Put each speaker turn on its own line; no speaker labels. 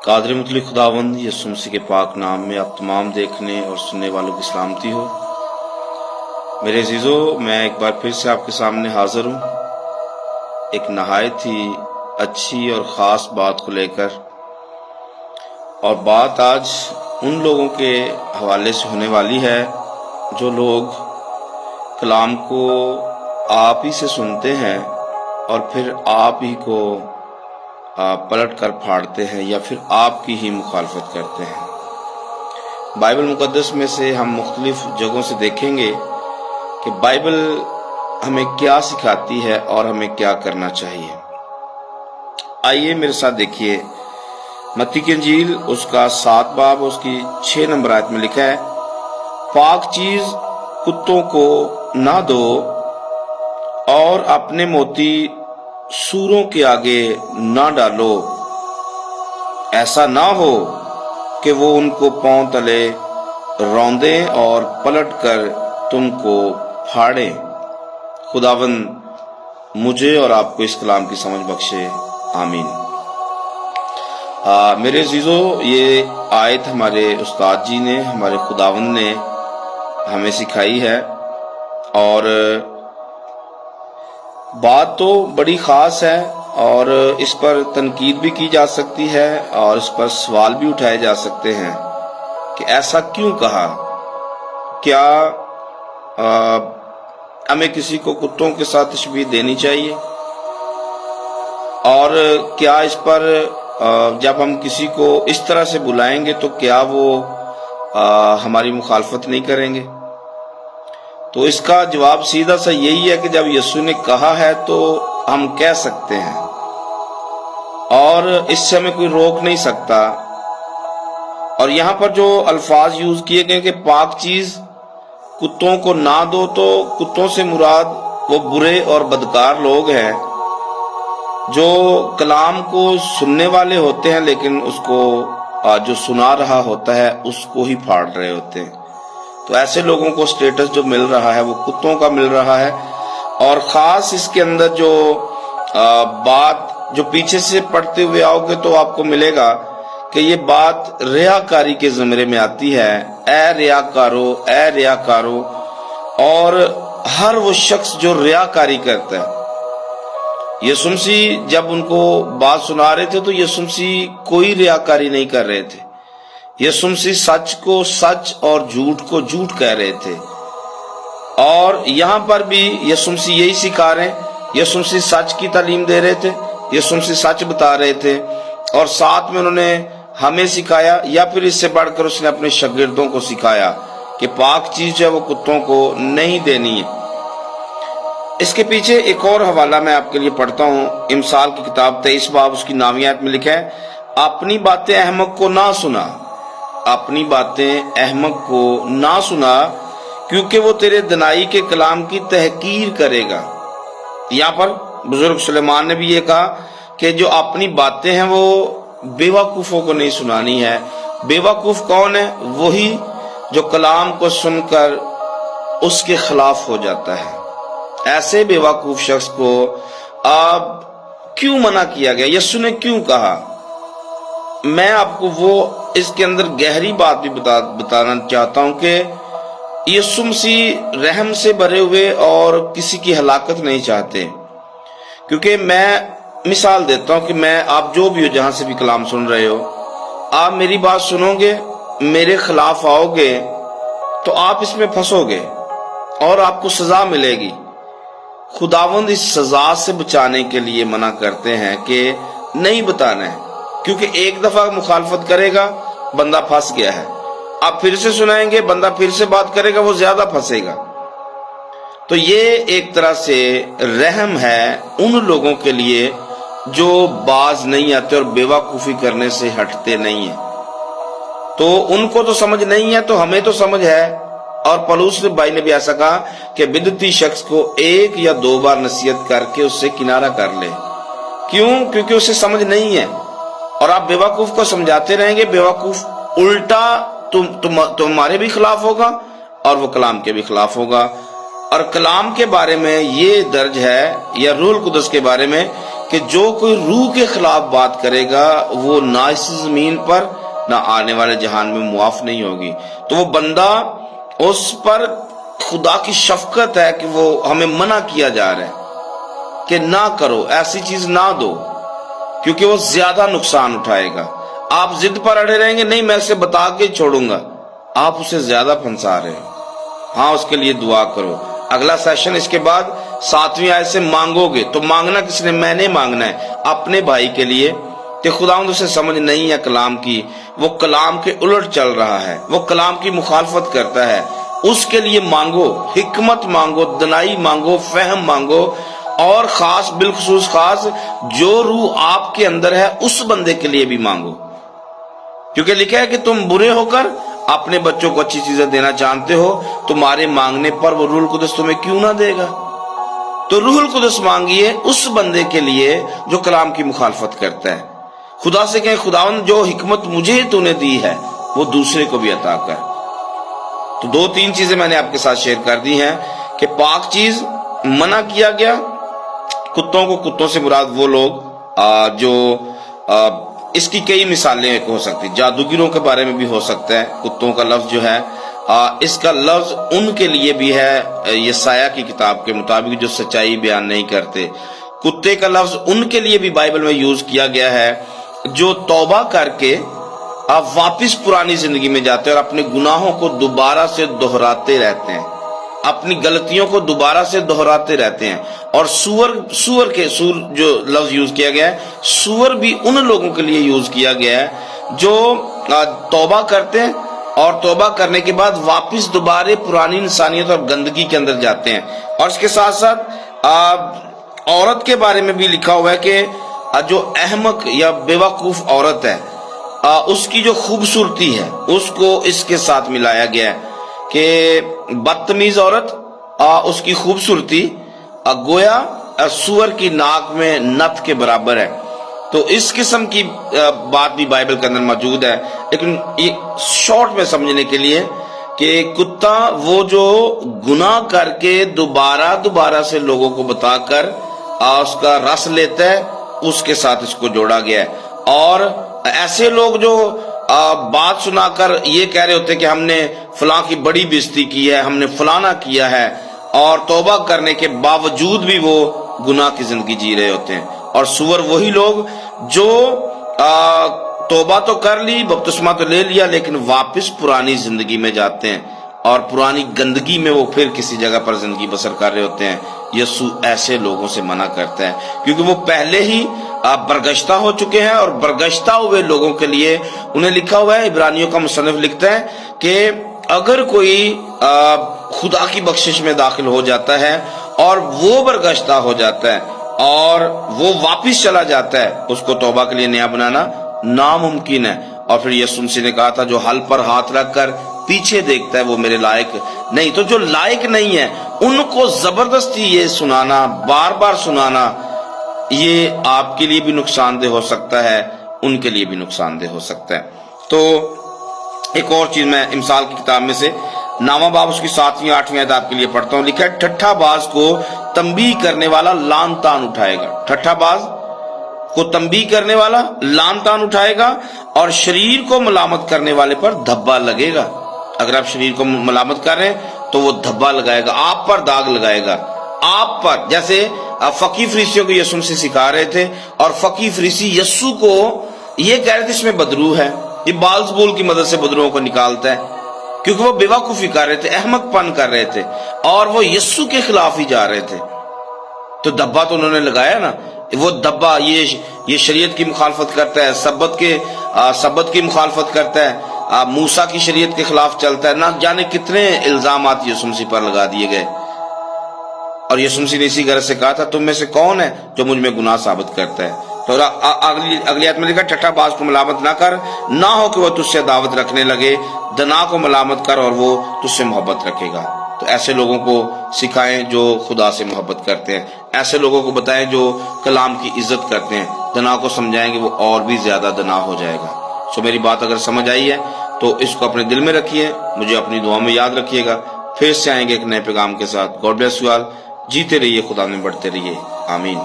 قادر مطلق خداوند یسوع مسیح کے پاک نام میں آپ تمام دیکھنے اور سننے والوں کی سلامتی ہو۔ میرے عزیزو، میں ایک بار پھر سے آپ کے سامنے حاضر ہوں ایک نہایت ہی اچھی اور خاص بات کو لے کر، اور بات آج ان لوگوں کے حوالے سے ہونے والی ہے جو لوگ کلام کو آپ ہی سے سنتے ہیں اور پھر آپ ہی کو پلٹ کر پھاڑتے ہیں یا پھر آپ کی ہی مخالفت کرتے ہیں۔ بائبل مقدس میں سے ہم مختلف جگہوں سے دیکھیں گے کہ بائبل ہمیں کیا سکھاتی ہے اور ہمیں کیا کرنا چاہیے۔ آئیے میرے ساتھ دیکھیے متی کی انجیل اس کا 7 باب اس کی 6 نمبر آیت میں لکھا ہے، پاک چیز کتوں کو نہ دو اور اپنے موتی سوروں کے آگے نہ ڈالو، ایسا نہ ہو کہ وہ ان کو پاؤں تلے روندیں اور پلٹ کر تم کو پھاڑیں۔ خداوند مجھے اور آپ کو اس کلام کی سمجھ بخشے، آمین۔ میرے عزیزو، یہ آیت ہمارے استاد جی نے، ہمارے خداوند نے ہمیں سکھائی ہے، اور بات تو بڑی خاص ہے اور اس پر تنقید بھی کی جا سکتی ہے اور اس پر سوال بھی اٹھائے جا سکتے ہیں کہ ایسا کیوں کہا؟ کیا ہمیں کسی کو کتوں کے ساتھ تشبیہ دینی چاہیے؟ اور کیا اس پر جب ہم کسی کو اس طرح سے بلائیں گے تو کیا وہ ہماری مخالفت نہیں کریں گے؟ تو اس کا جواب سیدھا سا یہی ہے کہ جب یسوع نے کہا ہے تو ہم کہہ سکتے ہیں اور اس سے ہمیں کوئی روک نہیں سکتا۔ اور یہاں پر جو الفاظ یوز کیے گئے کہ پاک چیز کتوں کو نہ دو، تو کتوں سے مراد وہ برے اور بدکار لوگ ہیں جو کلام کو سننے والے ہوتے ہیں لیکن اس کو جو سنا رہا ہوتا ہے اس کو ہی پھاڑ رہے ہوتے ہیں۔ تو ایسے لوگوں کو سٹیٹس جو مل رہا ہے وہ کتوں کا مل رہا ہے۔ اور خاص اس کے اندر جو بات جو پیچھے سے پڑھتے ہوئے آؤ گے تو آپ کو ملے گا کہ یہ بات ریاکاری کے زمرے میں آتی ہے، اے ریاکارو، اے ریاکارو۔ اور ہر وہ شخص جو ریاکاری کرتا ہے، یسوع مسیح جب ان کو بات سنا رہے تھے تو یسوع مسیح کوئی ریاکاری نہیں کر رہے تھے۔ یسوع مسیح سچ کو سچ اور جھوٹ کو جھوٹ کہہ رہے تھے، اور یہاں پر بھی یسوع مسیح یہی سکھا رہے ہیں۔ یسوع مسیح سچ کی تعلیم دے رہے تھے، یسوع مسیح سچ بتا رہے تھے، اور ساتھ میں انہوں نے ہمیں سکھایا، یا پھر اس سے بڑھ کر اس نے اپنے شاگردوں کو سکھایا کہ پاک چیز جو ہے وہ کتوں کو نہیں دینی ہے۔ اس کے پیچھے ایک اور حوالہ میں آپ کے لیے پڑھتا ہوں، امثال کی کتاب 23 باب اس کی 9ویں آیت میں لکھا ہے، اپنی باتیں احمق کو نہ سنا، اپنی باتیں احمق کو نہ سنا، کیونکہ وہ تیرے دنائی کے کلام کی تحقیر کرے گا۔ یہاں پر بزرگ سلیمان نے بھی یہ کہا کہ جو اپنی باتیں ہیں وہ بے وقوفوں کو نہیں سنانی ہے۔ بے وقوف کون ہے؟ وہی جو کلام کو سن کر اس کے خلاف ہو جاتا ہے۔ ایسے بے وقوف شخص کو اب کیوں منع کیا گیا؟ یسوع نے کیوں کہا؟ میں آپ کو وہ اس کے اندر گہری بات بھی بتانا چاہتا ہوں کہ یسوع مسیح رحم سے بھرے ہوئے اور کسی کی ہلاکت نہیں چاہتے۔ کیونکہ میں مثال دیتا ہوں کہ میں آپ جو بھی ہو جہاں سے بھی کلام سن رہے ہو، آپ میری بات سنو گے، میرے خلاف آؤ گے تو آپ اس میں پھنسو گے اور آپ کو سزا ملے گی۔ خداوند اس سزا سے بچانے کے لیے منع کرتے ہیں کہ نہیں بتانا ہے، کیونکہ ایک دفعہ مخالفت کرے گا بندہ پھنس گیا ہے، آپ پھر سے سنائیں گے بندہ پھر سے بات کرے گا، وہ زیادہ پھنسے گا۔ تو یہ ایک طرح سے رحم ہے ان لوگوں کے لیے جو باز نہیں آتے اور بے وقوفی کرنے سے ہٹتے نہیں ہیں۔ تو ان کو تو سمجھ نہیں ہے، تو ہمیں تو سمجھ ہے۔ اور پولس بھائی نے بھی ایسا کہا کہ بدعتی شخص کو 1 یا 2 بار نصیحت کر کے اس سے کنارہ کر لے۔ کیوں؟ کیونکہ اسے سمجھ نہیں ہے، اور آپ بے وقوف کو سمجھاتے رہیں گے، بے وقوف الٹا تمہارے بھی خلاف ہوگا اور وہ کلام کے بھی خلاف ہوگا۔ اور کلام کے بارے میں یہ درج ہے، یا روح القدس کے بارے میں، کہ جو کوئی روح کے خلاف بات کرے گا وہ نہ اس زمین پر نہ آنے والے جہان میں معاف نہیں ہوگی. تو وہ بندہ اس پر خدا کی شفقت ہے کہ وہ ہمیں منع کیا جا رہا ہے کہ نہ کرو، ایسی چیز نہ دو، کیونکہ وہ زیادہ نقصان اٹھائے گا. آپ ضد پر اڑے رہیں گے، نہیں میں اسے بتا کے چھوڑوں گا، آپ اسے زیادہ پھنسا رہے ہیں. ہاں اس کے لیے دعا کرو. اگلا سیشن اس کے بعد 7ویں آیت سے مانگو گے تو مانگنا کس نے؟ میں نے مانگنا ہے اپنے بھائی کے لیے کہ خداوند اسے سمجھ نہیں ہے کلام کی، وہ کلام کے الٹ چل رہا ہے، وہ کلام کی مخالفت کرتا ہے. اس کے لیے مانگو، حکمت مانگو، دنائی مانگو، فہم مانگو، اور خاص بالخصوص خاص جو روح آپ کے اندر ہے اس بندے کے لیے بھی مانگو، کیونکہ لکھا ہے کہ تم برے ہو کر اپنے بچوں کو اچھی چیزیں دینا جانتے ہو، تمہارے مانگنے پر وہ روح القدس تمہیں کیوں نہ دے گا؟ تو روح القدس مانگیے اس بندے کے لیے جو کلام کی مخالفت کرتا ہے. خدا سے کہیں خداوند جو حکمت مجھے تو نے دی ہے وہ دوسرے کو بھی عطا کر. تو 2-3 چیزیں میں نے آپ کے ساتھ شیئر کر دی ہیں کہ پاک چیز منع کیا گیا. کتوں کو، کتوں سے مراد وہ لوگ جو اس کی کئی مثالیں ہو سکتی، جادوگروں کے بارے میں بھی ہو سکتا ہے. کتوں کا لفظ جو ہے اس کا لفظ ان کے لیے بھی ہے یسایہ کی کتاب کے مطابق جو سچائی بیان نہیں کرتے. کتے کا لفظ ان کے لیے بھی بائبل میں یوز کیا گیا ہے جو توبہ کر کے واپس پرانی زندگی میں جاتے ہیں اور اپنے گناہوں کو دوبارہ سے دہراتے رہتے ہیں، اپنی غلطیوں کو دوبارہ سے دہراتے رہتے ہیں. اور سور جو لفظ یوز کیا گیا ہے، سور بھی ان لوگوں کے لیے یوز کیا گیا ہے جو توبہ کرتے ہیں اور توبہ کرنے کے بعد واپس دوبارہ پرانی انسانیت اور گندگی کے اندر جاتے ہیں. اور اس کے ساتھ ساتھ عورت کے بارے میں بھی لکھا ہوا ہے کہ جو احمق یا بیوقوف عورت ہے اس کی جو خوبصورتی ہے اس کو اس کے ساتھ ملایا گیا ہے کہ بدتمیز عورت اس کی خوبصورتی گویا سور کی ناک میں نت کے برابر ہے. تو اس قسم کی بات بھی بائبل کے اندر موجود ہے. لیکن یہ شارٹ میں سمجھنے کے لیے کہ کتا وہ جو گناہ کر کے دوبارہ سے لوگوں کو بتا کر اس کا رس لیتا ہے، اس کے ساتھ اس کو جوڑا گیا ہے. اور ایسے لوگ جو بات سنا کر یہ کہہ رہے ہوتے ہیں کہ ہم نے فلاں کی بڑی بےزتی کی ہے، ہم نے فلانا کیا ہے، اور توبہ کرنے کے باوجود بھی وہ گناہ کی زندگی جی رہے ہوتے ہیں. اور سور وہی لوگ جو توبہ تو کر لی، بپتسمہ تو لے لیا، لیکن واپس پرانی زندگی میں جاتے ہیں اور پرانی گندگی میں وہ پھر کسی جگہ پر زندگی بسر کر رہے ہوتے ہیں. یسوع ایسے لوگوں سے منع کرتا ہے کیونکہ وہ پہلے ہی برگشتہ ہو چکے ہیں، اور برگشتہ ہوئے لوگوں کے لیے انہیں لکھا ہوا ہے، عبرانیوں کا مصنف لکھتا ہے کہ اگر کوئی خدا کی بخشش میں داخل ہو جاتا ہے اور وہ برگشتہ ہو جاتا ہے اور وہ واپس چلا جاتا ہے، اس کو توبہ کے لیے نیا بنانا ناممکن ہے. اور پھر یسوع مسیح نے کہا تھا جو حل پر ہاتھ رکھ کر پیچھے دیکھتا ہے وہ میرے لائق نہیں. تو جو لائق نہیں ہے ان کو زبردستی یہ سنانا، بار بار سنانا، یہ آپ کے لیے بھی نقصان دہ ہو سکتا ہے، ان کے لیے بھی نقصان دہ ہو سکتا ہے. تو ایک اور چیز میں امثال کی کتاب میں سے نامہ باب اس کی 7ویں 8ویں آیت آپ کے لیے پڑھتا ہوں. لکھا ہے ٹھٹھا باز کو تنبیہ کرنے والا لان تان اٹھائے گا. ٹھٹھا باز کو تنبیہ کرنے والا لان تان اٹھائے گا، اور شریر کو ملامت کرنے والے پر دھبا لگے گا. اگر آپ شریر کو ملامت کر رہے ہیں تو وہ دھبا لگائے گا، آپ پر داغ لگائے گا، آپ پر. جیسے فقی فریسیوں کو یسوع سے سکھا رہے تھے، اور فقی فریسی یسوع کو یہ کہہ رہے تھے اس میں بدرو ہے، یہ بالزبول کی مدد سے بدروؤں کو نکالتا ہے، کیونکہ وہ بیوقوفی کر رہے تھے، احمق پن کر رہے تھے، اور وہ یسوع کے خلاف ہی جا رہے تھے. تو دھبا تو انہوں نے لگایا نا. وہ دھبا یہ شریعت کی مخالفت کرتا ہے، سبت کی مخالفت کرتا ہے، موسیٰ کی شریعت کے خلاف چلتا ہے. نہ جانے کتنے الزامات یسوع مسیح پر لگا دیے گئے. اور یسوع مسیح نے اسی غرض سے کہا تھا تم میں سے کون ہے جو مجھ میں گناہ ثابت کرتا ہے. تو اگلی آیت میں لکھا ٹھٹھا باز کو ملامت نہ کر، نہ ہو کہ وہ تجھ سے دعوت رکھنے لگے. دنا کو ملامت کر اور وہ تجھ سے محبت رکھے گا. تو ایسے لوگوں کو سکھائیں جو خدا سے محبت کرتے ہیں، ایسے لوگوں کو بتائیں جو کلام کی عزت کرتے ہیں. دنا کو سمجھائیں گے وہ اور بھی زیادہ دنا ہو جائے گا. میری بات اگر سمجھ آئی ہے تو اس کو اپنے دل میں رکھیے، مجھے اپنی دعا میں یاد رکھیے گا. پھر سے آئیں گے ایک نئے پیغام کے ساتھ. God bless you all. جیتے رہیے، خدا میں بڑھتے رہیے. آمین.